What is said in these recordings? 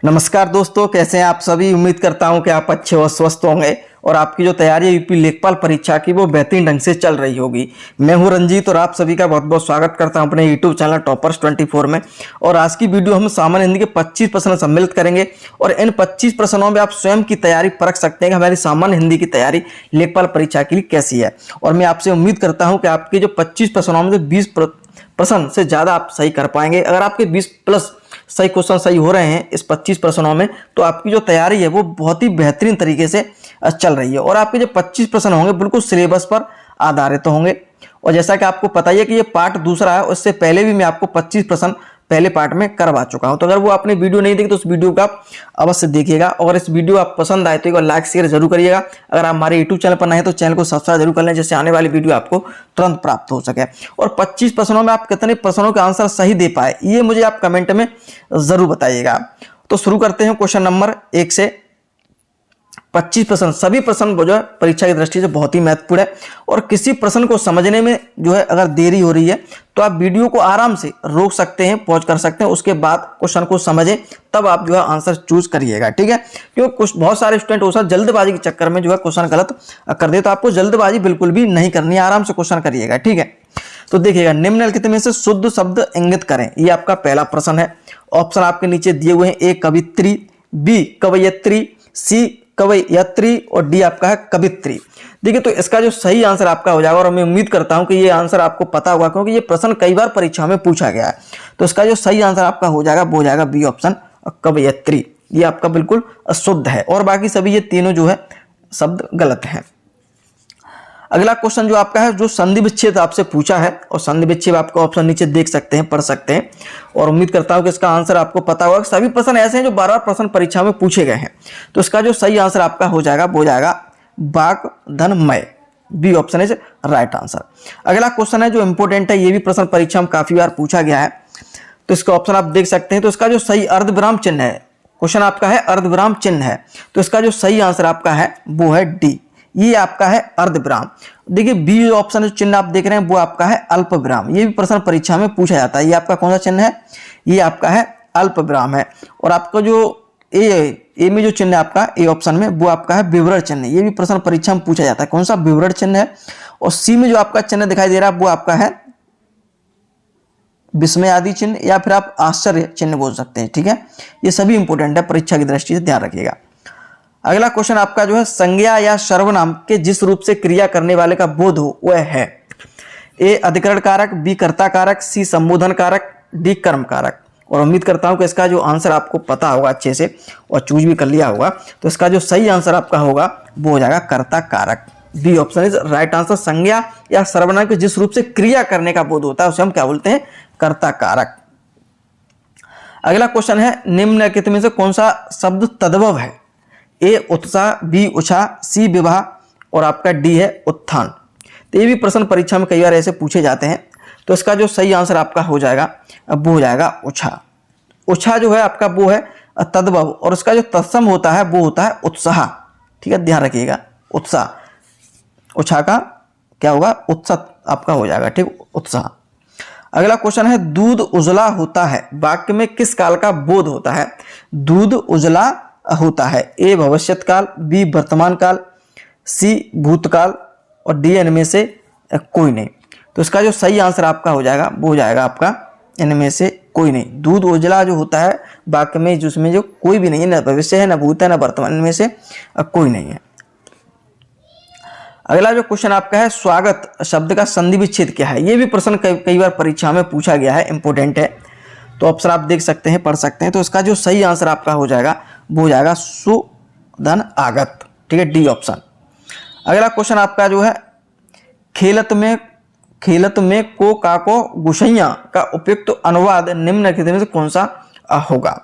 नमस्कार दोस्तों, कैसे हैं आप सभी। उम्मीद करता हूं कि आप अच्छे और स्वस्थ होंगे और आपकी जो तैयारी है यूपी लेखपाल परीक्षा की वो बेहतरीन ढंग से चल रही होगी। मैं हूं रंजीत और आप सभी का बहुत बहुत स्वागत करता हूं अपने यूट्यूब चैनल टॉपर्स 24 में। और आज की वीडियो हम सामान्य हिंदी के 25 प्रश्न सम्मिलित करेंगे और इन 25 प्रश्नों में आप स्वयं की तैयारी परख सकते हैं कि हमारी सामान्य हिंदी की तैयारी लेखपाल परीक्षा के लिए कैसी है। और मैं आपसे उम्मीद करता हूँ कि आपके जो 25 प्रश्नों में से 20 प्रश्न से ज़्यादा आप सही कर पाएंगे। अगर आपके 20 प्लस सही क्वेश्चन सही हो रहे हैं इस 25 प्रश्नों में, तो आपकी जो तैयारी है वो बहुत ही बेहतरीन तरीके से चल रही है। और आपके जो 25 प्रश्न होंगे बिल्कुल सिलेबस पर आधारित होंगे। और जैसा कि आपको पता ही है कि ये पार्ट दूसरा है, उससे पहले भी मैं आपको 25 प्रश्न पहले पार्ट में करवा चुका हूं। तो अगर वो आपने वीडियो नहीं देखी तो उस वीडियो को आप अवश्य देखिएगा। और इस वीडियो आप पसंद आए तो एक बार लाइक शेयर जरूर करिएगा। अगर आप हमारे यूट्यूब चैनल पर नए हैं तो चैनल को सब्सक्राइब जरूर कर लें, जिससे आने वाली वीडियो आपको तुरंत प्राप्त हो सके। और 25 प्रश्नों में आप कितने प्रश्नों के आंसर सही दे पाए ये मुझे आप कमेंट में जरूर बताइएगा। तो शुरू करते हैं क्वेश्चन नंबर 1 से। 25 प्रश्न, सभी प्रश्न जो है परीक्षा की दृष्टि से बहुत ही महत्वपूर्ण है। और किसी प्रश्न को समझने में जो है अगर देरी हो रही है तो आप वीडियो को आराम से रोक सकते हैं, पॉज कर सकते हैं, उसके बाद क्वेश्चन को समझें, तब आप जो है आंसर चूज करिएगा, ठीक है। क्योंकि कुछ बहुत सारे स्टूडेंट हो सकता है जल्दबाजी के चक्कर में जो है क्वेश्चन गलत कर दे, तो आपको जल्दबाजी बिल्कुल भी नहीं करनी है, आराम से क्वेश्चन करिएगा, ठीक है। तो देखिएगा, निम्नलिखित में से शुद्ध शब्द इंगित करें, ये आपका पहला प्रश्न है। ऑप्शन आपके नीचे दिए हुए हैं। ए कवित्री, बी कवयित्री, सी कवयित्री और डी आपका है कवित्री। देखिए, तो इसका जो सही आंसर आपका हो जाएगा, और मैं उम्मीद करता हूं कि ये आंसर आपको पता होगा क्योंकि ये प्रश्न कई बार परीक्षा में पूछा गया है। तो इसका जो सही आंसर आपका हो जाएगा वो हो जाएगा बी ऑप्शन कवयित्री। ये आपका बिल्कुल शुद्ध है और बाकी सभी ये तीनों जो है शब्द गलत है। अगला क्वेश्चन जो आपका है, जो संधि विच्छेद आपसे पूछा है, और संधि विच्छेद आपका ऑप्शन नीचे देख सकते हैं, पढ़ सकते हैं। और उम्मीद करता हूं कि इसका आंसर आपको पता होगा। सभी प्रश्न ऐसे हैं जो बार बार प्रश्न परीक्षा में पूछे गए हैं। तो इसका जो सही आंसर आपका हो जाएगा वो हो जाएगा बाक धन मय, B option is right answer. अगला क्वेश्चन है जो इंपोर्टेंट है, ये भी प्रश्न परीक्षा में काफी बार पूछा गया है, तो इसका ऑप्शन आप देख सकते हैं। तो इसका जो सही अर्धविराम चिन्ह है, क्वेश्चन आपका है अर्धविराम चिन्ह है, तो इसका जो सही आंसर आपका है वो है डी, ये आपका है अर्धविराम। देखिए, बी ऑप्शन जो चिन्ह आप देख रहे हैं वो आपका है अल्प विराम। ये भी प्रश्न परीक्षा में पूछा जाता है। ये आपका कौन सा चिन्ह है? ये आपका है अल्प विराम है। और आपका जो ए में जो चिन्ह है आपका ए ऑप्शन में, वो आपका है विवरण चिन्ह। ये भी प्रश्न परीक्षा में पूछा जाता है, कौन सा? विवरण चिन्ह है। और सी में जो आपका चिन्ह दिखाई दे रहा है वो आपका है विस्मय आदि चिन्ह, या फिर आप आश्चर्य चिन्ह बोल सकते हैं, ठीक है। ये सभी इंपोर्टेंट है, परीक्षा की दृष्टि से ध्यान रखिएगा। अगला क्वेश्चन आपका जो है, संज्ञा या सर्वनाम के जिस रूप से क्रिया करने वाले का बोध हो वह है। ए अधिकरण कारक, बी कर्ता कारक, सी संबोधन कारक, डी कर्म कारक। और उम्मीद करता हूं कि इसका जो आंसर आपको पता होगा अच्छे से और चूज भी कर लिया होगा। तो इसका जो सही आंसर आपका होगा वो हो जाएगा कर्ता कारक, B option is right answer. संज्ञा या सर्वनाम के जिस रूप से क्रिया करने का बोध होता है उसे हम क्या बोलते हैं? कर्ता कारक। अगला क्वेश्चन है, निम्नलिखित में से कौन सा शब्द तद्भव है? ए उत्साह, बी उछा, सी विवाह और आपका डी है उत्थान। तो ये भी प्रश्न परीक्षा में कई बार ऐसे पूछे जाते हैं। तो इसका जो सही आंसर आपका हो जाएगा अब वो हो जाएगा उछा। उछा जो है आपका वो है तद्भव, और उसका जो तत्सम होता है वो होता है उत्साह, ठीक है, ध्यान रखिएगा। उत्साह, उछा का क्या होगा? उत्साह आपका हो जाएगा, ठीक, उत्साह। अगला क्वेश्चन है, दूध उजला होता है वाक्य में किस काल का बोध होता है? दूध उजला होता है। ए भविष्यत काल, बी वर्तमान काल, सी भूतकाल और डी इनमें से कोई नहीं। तो इसका जो सही आंसर आपका हो जाएगा वो हो जाएगा आपका इनमें से कोई नहीं। दूध उजला जो होता है वाक्य में, जिसमें जो कोई भी नहीं है, न भविष्य है, न भूत है, न वर्तमान, इनमें से कोई नहीं है। अगला जो क्वेश्चन आपका है, स्वागत शब्द का संधि विच्छेद क्या है? ये भी प्रश्न कई बार परीक्षा में पूछा गया है, इंपोर्टेंट है। तो ऑप्शन आप देख सकते हैं, पढ़ सकते हैं। तो इसका जो सही आंसर आपका हो जाएगा वो हो जाएगा सुधन आगत, ठीक है, डी ऑप्शन। अगला क्वेश्चन आपका जो है, खेलत में को काको गुशैया का उपयुक्त अनुवाद निम्नलिखित में से कौन सा होगा?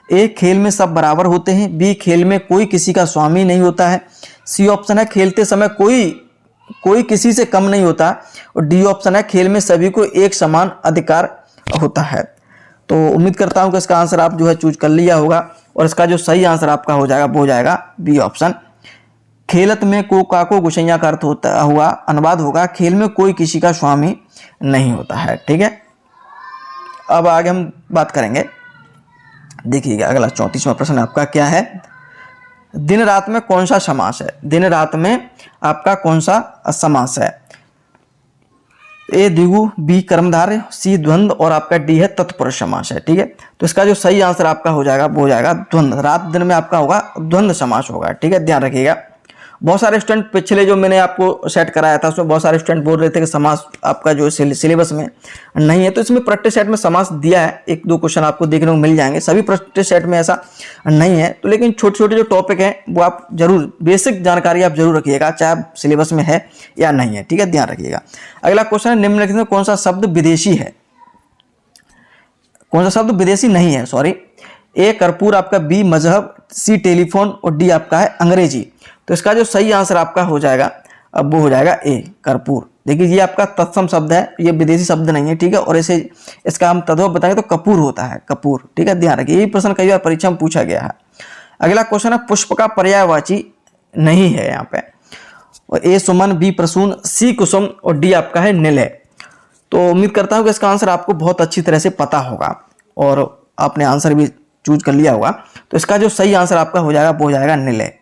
ए खेल में सब बराबर होते हैं, बी खेल में कोई किसी का स्वामी नहीं होता है, सी ऑप्शन है खेलते समय कोई किसी से कम नहीं होता, और डी ऑप्शन है खेल में सभी को एक समान अधिकार होता है। तो उम्मीद करता हूं कि इसका आंसर आप जो है चूज कर लिया होगा। और इसका जो सही आंसर आपका हो जाएगा वो हो जाएगा बी ऑप्शन। खेलत में को काको गुशैया का अर्थ होता हुआ अनुवाद होगा खेल में कोई किसी का स्वामी नहीं होता है, ठीक है। अब आगे हम बात करेंगे देखिएगा अगला 34वां प्रश्न आपका क्या है, दिन रात में कौन सा समास है? दिन रात में आपका कौन सा समास है? ए द्विगु, बी कर्मधारय, सी द्वंद्व और आपका डी है तत्पुरुष समास है। ठीक है, तो इसका जो सही आंसर आपका हो जाएगा वो हो जाएगा द्वंद्व। रात दिन में आपका होगा द्वंद्व समास होगा। ठीक है, ध्यान रखिएगा। बहुत सारे स्टूडेंट पिछले जो मैंने आपको सेट कराया था उसमें बहुत सारे स्टूडेंट बोल रहे थे कि समास आपका जो सिलेबस में नहीं है, तो इसमें प्रैक्टिस सेट में समास दिया है। एक दो क्वेश्चन आपको देखने को मिल जाएंगे, सभी प्रैक्टिस सेट में ऐसा नहीं है। तो लेकिन छोटे छोटे जो टॉपिक हैं वो आप जरूर बेसिक जानकारी आप जरूर रखिएगा, चाहे सिलेबस में है या नहीं है। ठीक है, ध्यान रखिएगा। अगला क्वेश्चन है, निम्नलिखित में कौन सा शब्द विदेशी है? कौन सा शब्द विदेशी नहीं है? सॉरी, ए कर्पूर आपका, बी मजहब, सी टेलीफोन और डी आपका है अंग्रेजी। तो इसका जो सही आंसर आपका हो जाएगा अब वो हो जाएगा ए कर्पूर। देखिए ये आपका तत्सम शब्द है, ये विदेशी शब्द नहीं है। ठीक है, और इसे इसका हम तद्भव बताएंगे तो कपूर होता है, कपूर। ठीक है, ध्यान रखिए, यही प्रश्न कई बार परीक्षा में पूछा गया है। अगला क्वेश्चन है, पुष्प का पर्यायवाची नहीं है यहाँ पे। और ए सुमन, बी प्रसून, सी कुसुम और डी आपका है निलय। तो उम्मीद करता हूँ कि इसका आंसर आपको बहुत अच्छी तरह से पता होगा और आपने आंसर भी चूज कर लिया होगा। तो इसका जो सही आंसर आपका हो जाएगा वो हो जाएगा निलय।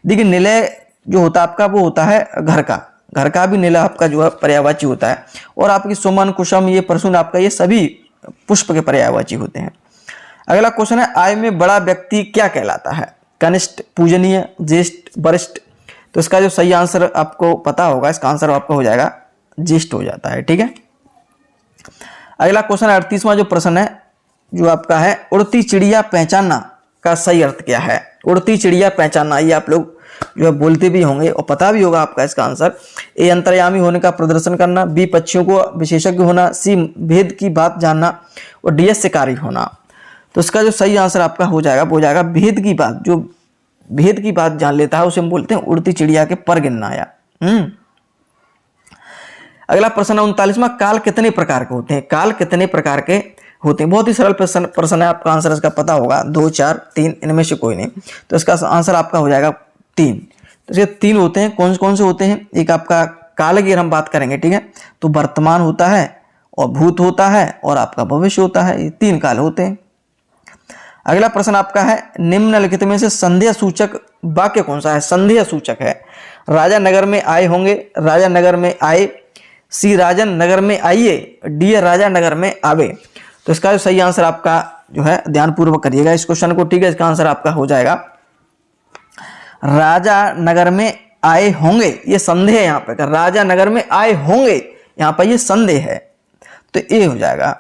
देखिए निलय जो होता है आपका वो होता है घर का भी निलय आपका जो है पर्यायवाची होता है। और आपकी सुमन, कुसुम, ये प्रसून आपका ये सभी पुष्प के पर्यायवाची होते हैं। अगला क्वेश्चन है, आयु में बड़ा व्यक्ति क्या कहलाता है? कनिष्ठ, पूजनीय, ज्येष्ठ, वरिष्ठ। तो इसका जो सही आंसर आपको पता होगा, इसका आंसर आपका हो जाएगा ज्येष्ठ हो जाता है। ठीक है, अगला क्वेश्चन 38वां जो प्रश्न है जो आपका है, उड़ती चिड़िया पहचानना का सही अर्थ क्या है? उड़ती चिड़िया पहचानना, ये आप लोग जो है बोलते भी होंगे और पता भी होगा आपका इसका आंसर। ए अंतर्यामी होने का प्रदर्शन करना, बी पक्षियों को विशेषज्ञ होना, सी भेद की बात जानना और डी शिकारी होना। तो इसका जो सही आंसर आपका हो जाएगा वो हो जाएगा भेद की बात। जो भेद की बात जान लेता है उसे हम बोलते हैं उड़ती चिड़िया के पर गिनना। या अगला प्रश्न 39वां, काल कितने प्रकार के होते हैं? काल कितने प्रकार के होते हैं? बहुत ही सरल प्रश्न है, आपका आंसर इसका पता होगा, 2, 4, 3 इनमें से कोई नहीं। तो इसका आंसर आपका हो जाएगा 3। तो इसके 3 होते हैं। कौन कौन से होते हैं? एक आपका काल की हम बात करेंगे, ठीक है, तो वर्तमान होता है और भूत होता है और आपका भविष्य होता है। ये 3 काल होते हैं। अगला प्रश्न आपका है, निम्नलिखित में से संदेह सूचक वाक्य कौन सा है? संदेह सूचक है, राजा नगर में आए होंगे, राजा नगर में आए, सी राजन नगर में आइए, डी राजा नगर में आवे। तो इसका जो सही आंसर आपका जो है ध्यानपूर्वक करिएगा इस क्वेश्चन को। ठीक है, इसका आंसर आपका हो जाएगा राजा नगर में आए होंगे। ये संदेह है यहाँ पे, राजा नगर में आए होंगे, यहाँ पर ये संदेह है, तो ये हो जाएगा।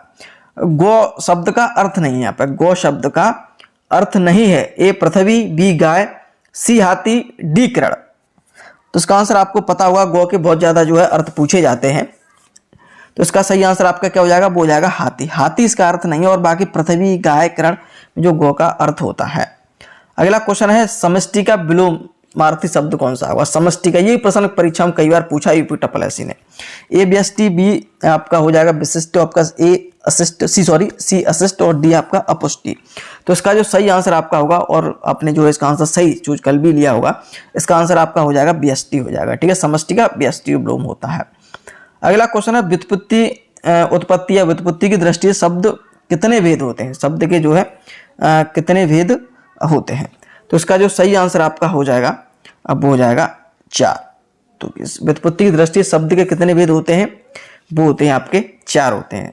गौ शब्द का अर्थ नहीं है यहाँ पे, गौ शब्द का अर्थ नहीं है। ए पृथ्वी, बी गाय, सी हाथी, डी किरण। तो इसका आंसर आपको पता होगा, गौ के बहुत ज्यादा जो है अर्थ पूछे जाते हैं। तो इसका सही आंसर आपका क्या हो जाएगा? वो हो जाएगा हाथी। हाथी इसका अर्थ नहीं है और बाकी पृथ्वी, गाय, किरण जो गौ का अर्थ होता है। अगला क्वेश्चन है, समष्टि का विलोमार्थी शब्द कौन सा होगा? समष्टि का, ये प्रश्न परीक्षा में कई बार पूछा यूपी TSS ने। ए व्यष्टि, बी आपका हो जाएगा विशिष्ट, आपका ए अशिष्ट, सी अशिष्ट और डी आपका अपुष्टि। तो इसका जो सही आंसर आपका होगा, और आपने जो है इसका आंसर सही चूज कर भी लिया होगा, इसका आंसर आपका हो जाएगा व्यष्टि हो जाएगा। ठीक है, समष्टि का व्यष्टि विलोम होता है। अगला क्वेश्चन है, व्युत्पत्ति, उत्पत्ति या व्युत्पत्ति की दृष्टि से शब्द कितने भेद होते हैं? शब्द के जो है कितने भेद होते हैं? तो इसका जो सही आंसर आपका हो जाएगा अब वो हो जाएगा 4। तो इस व्युत्पत्ति की दृष्टि से शब्द के कितने भेद होते हैं? वो होते हैं आपके 4 होते हैं।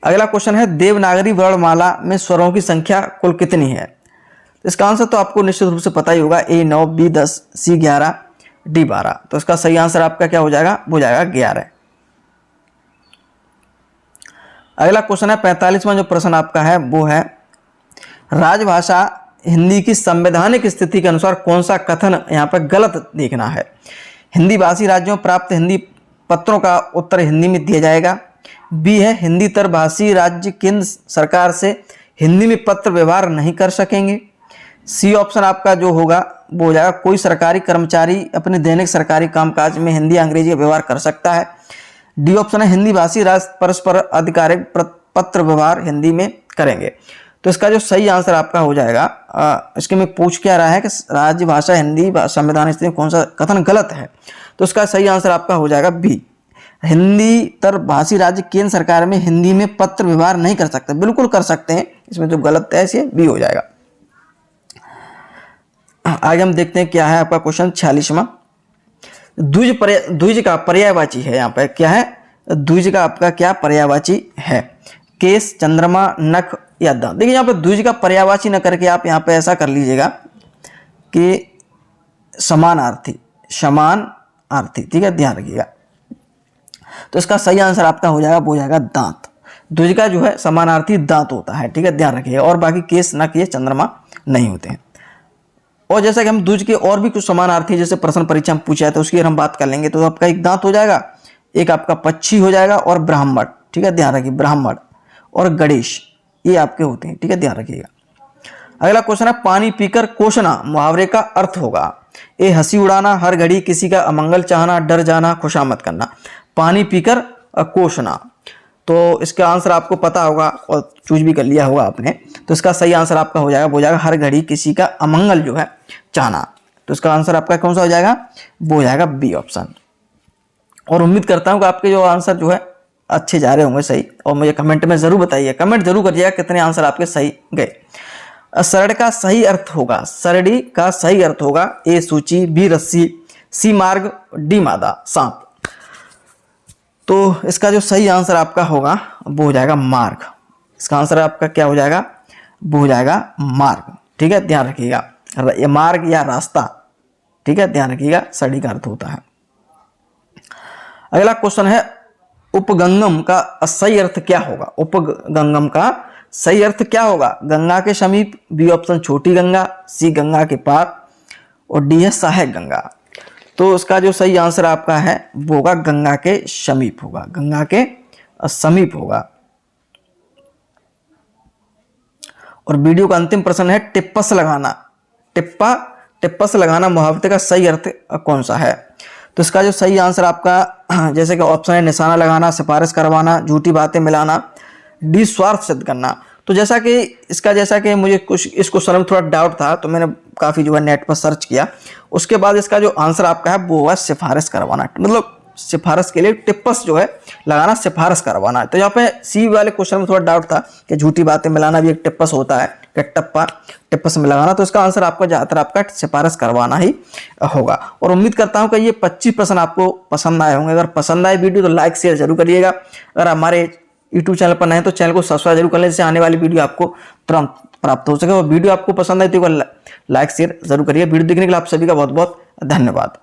अगला क्वेश्चन है, देवनागरी वर्णमाला में स्वरों की संख्या कुल कितनी है? इसका आंसर तो आपको निश्चित रूप से पता ही होगा, ए 9, बी 10, सी 11, डी 12। तो इसका सही आंसर आपका क्या हो जाएगा? वो जाएगा 11। अगला क्वेश्चन है 45वां जो प्रश्न आपका है वो है, राजभाषा हिंदी की संवैधानिक स्थिति के अनुसार कौन सा कथन यहाँ पर गलत देखना है? हिंदी भाषी राज्यों प्राप्त हिंदी पत्रों का उत्तर हिंदी में दिया जाएगा। बी है, हिंदी तर भाषी राज्य केंद्र सरकार से हिंदी में पत्र व्यवहार नहीं कर सकेंगे। सी ऑप्शन आपका जो होगा वो हो जाएगा, कोई सरकारी कर्मचारी अपने दैनिक सरकारी कामकाज में हिंदी अंग्रेजी का व्यवहार कर सकता है। डी ऑप्शन है, हिंदी भाषी राज्य परस्पर आधिकारिक पत्र व्यवहार हिंदी में करेंगे। तो इसका जो सही आंसर आपका हो जाएगा, इसके में पूछ क्या रहा है कि राज्य भाषा हिंदी संविधान स्थिति में कौन सा कथन गलत है? तो इसका सही आंसर आपका हो जाएगा बी, हिंदी तर भाषी राज्य केंद्र सरकार में हिंदी में पत्र व्यवहार नहीं कर सकते। बिल्कुल कर सकते हैं, इसमें जो गलत है इसे बी हो जाएगा। आगे हम देखते हैं क्या है आपका क्वेश्चन 46वां। द्विज का पर्यायवाची है, यहाँ पे क्या है, द्विज का आपका क्या पर्यायवाची है, केस, चंद्रमा, नख या दांत। देखिए यहाँ पे द्विज का पर्यायवाची न करके आप यहाँ पे ऐसा कर लीजिएगा कि समानार्थी, समानार्थी, ठीक है, ध्यान रखिएगा। तो इसका सही आंसर आपका हो जाएगा, वो हो जाएगा दांत। द्विज का जो है समानार्थी दांत होता है, ठीक है, ध्यान रखिएगा। और बाकी केस, नख, ये चंद्रमा नहीं होते हैं। और जैसा कि हम द्विज के और भी कुछ समानार्थी जैसे प्रश्न परीक्षा में पूछा है तो उसकी अगर हम बात कर लेंगे तो आपका एक दांत हो जाएगा, एक आपका पक्षी हो जाएगा और ब्राह्मण, ठीक है, ध्यान रखिए, ब्राह्मण और गणेश ये आपके होते हैं, ठीक है, ध्यान रखिएगा। अगला क्वेश्चन है पानी पीकर कोसना मुहावरे का अर्थ होगा, ए हंसी उड़ाना, हर घड़ी किसी का अमंगल चाहना, डर जाना, खुशामद करना। पानी पीकर कोसना, तो इसका आंसर आपको पता होगा और चूज भी कर लिया होगा आपने। तो इसका सही आंसर आपका हो जाएगा हर घड़ी किसी का अमंगल जो है चाहना। तो इसका आंसर आपका कौन सा हो जाएगा, वो हो जाएगा बी ऑप्शन। और उम्मीद करता हूँ कि आपके जो आंसर जो है अच्छे जा रहे होंगे सही, और मुझे कमेंट में जरूर बताइए, कमेंट जरूर करिएगा कितने आंसर आपके सही गए। सरड़ का सही अर्थ होगा, सरड़ी का सही अर्थ होगा, ए सूची, बी रस्सी, सी मार्ग, डी मादा, सांप। तो इसका जो सही आंसर आपका होगा वो हो जाएगा मार्ग। इसका आंसर आपका क्या हो जाएगा, वो हो जाएगा मार्ग, ठीक है, ध्यान रखिएगा। ये मार्ग या रास्ता, ठीक है, ध्यान रखिएगा, सड़ी का अर्थ होता है। अगला क्वेश्चन है उपगंगम का सही अर्थ क्या होगा, उपगंगम का सही अर्थ क्या होगा, गंगा के समीप, बी ऑप्शन छोटी गंगा, सी गंगा के पार और डी है सहायक गंगा। तो उसका जो सही आंसर आपका है वो होगा गंगा के समीप होगा, गंगा के समीप होगा। और वीडियो का अंतिम प्रश्न है टिप्पस लगाना, टिप्पस लगाना मुहावरे का सही अर्थ कौन सा है। तो इसका जो सही आंसर आपका जैसे कि ऑप्शन है निशाना लगाना, सिफारिश करवाना, झूठी बातें मिलाना, डी स्वार्थ सिद्ध करना। तो जैसा कि मुझे कुछ इस क्वेश्चन में थोड़ा डाउट था तो मैंने काफ़ी जो है नेट पर सर्च किया, उसके बाद इसका जो आंसर आपका है वो होगा सिफारिश करवाना, मतलब सिफारिश के लिए टिप्पस जो है लगाना, सिफारिश करवाना। तो यहाँ पे सी वाले क्वेश्चन में थोड़ा डाउट था कि झूठी बातें मिलाना भी एक टिप्पस होता है, कि टप्पा टिप्पस में लगाना। तो इसका आंसर आपका ज़्यादातर आपका सिफारिश करवाना ही होगा। और उम्मीद करता हूँ कि ये 25 प्रश्न आपको पसंद आए होंगे। अगर पसंद आए वीडियो तो लाइक शेयर जरूर करिएगा। अगर हमारे यूट्यूब चैनल पर नए हैं तो चैनल को सब्सक्राइब जरूर कर लें, जिससे आने वाली वीडियो आपको तुरंत प्राप्त हो सके। और वीडियो आपको पसंद आए तो लाइक शेयर जरूर करिए। वीडियो देखने के लिए आप सभी का बहुत बहुत धन्यवाद।